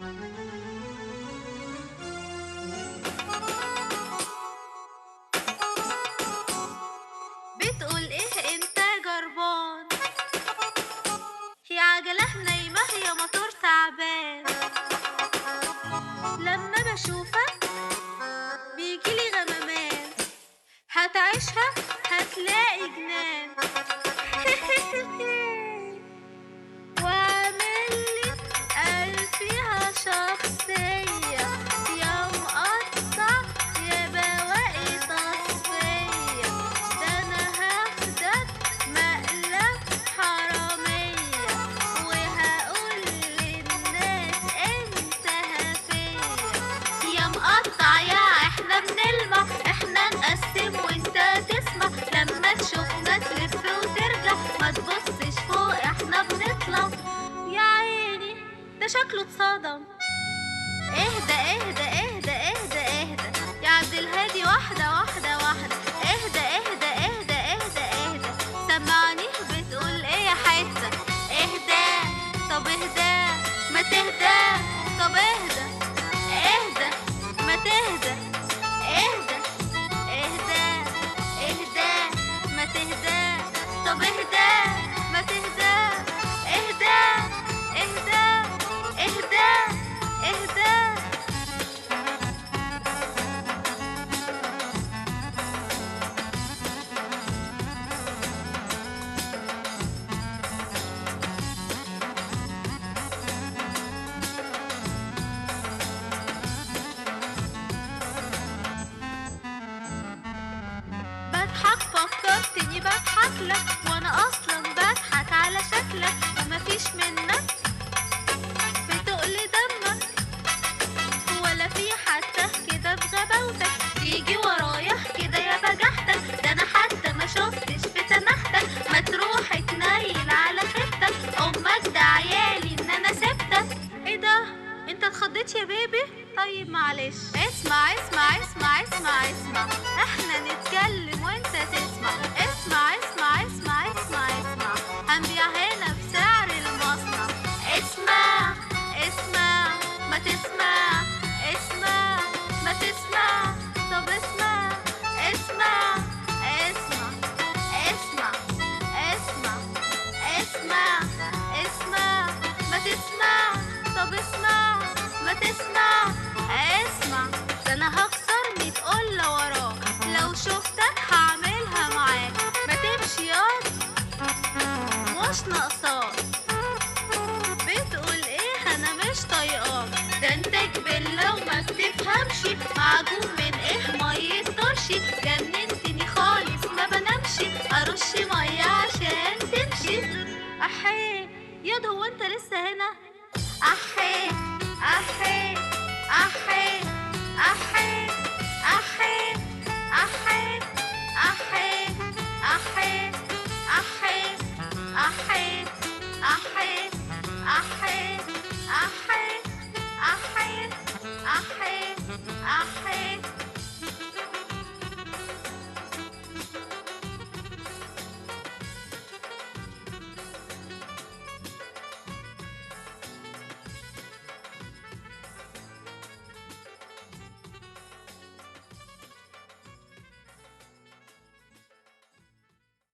بتقول إيه أنت جربان؟ هي عجلة نايمة هي موتور تعبان. لما باشوفك بيجيلي غمامان، هتعيشها هتلاقي جنان. واعملي قال فيها شخصية، يا مقطع يا بواقي تصفية، ده أنا هاخدك مقلب حرامية، وهقول للناس انت هفية. يا مقطع يا احنا بنلمع، احنا نقسم وانت تسمع، لما تشوفنا تلف وترجع، ما تبصش فوق احنا بنطلع. يا عيني ده شكله اتصدم. اهدى اهدى اهدى اهدى اهدى يا عبد الهادي، واحدة واحدة واحدة، اهدى اهدى اهدى اهدى اهدى. سمعني بتقول ايه يا حتة؟ اهدى طب اهدى ما تهدى، طب اهدى اهدى ما تهدى، اهدى اهدى اهدى ما تهدى، طب اهدى ما تهدى، اهدى اهدى اهدى اهدى. باضحك فكرتني باضحك لك، وانا اصلا باضحك على شكلك، ومفيش منك بتقل دمك، ولا في حتى كده بغباوتك تيجي ورايا كده يا بجحتك، ده انا حتى ما شفتش في تنحتك، ما تروح تنيل على خيبتك، امك ده عيالي ان انا سبتك. ايه ده انت اتخضيت يا بيبي؟ طيب معلش، اسمع اسمع اسمع اسمع اسمع، احنا نتكلم وانت تسمع، اسمع اسمع اسمع اسمع اسمع، هنبيع هنا بسعر المصنع. اسمع اسمع ما تسمع، اسمع ما تسمع، طب اسمع اسمع اسمع اسمع اسمع اسمع اسمع ما تسمع، طب اسمع ما تسمع اسمع. ده انا هكسر 100 قلة وراك، لو شفتك هعملها معاك، ما تمشي ياض مش ناقصاك. بتقول ايه انا مش طايقاك، ده انت جبلة وما بتفهمش، معجون من ايه مية طرشي، جننتني خالص ما بنامش، ارش مية عشان تمشي. احي ياض هو انت لسه هنا؟ احي احي احي احي احي احي احي احي احي احي احي احي احي احي احي احي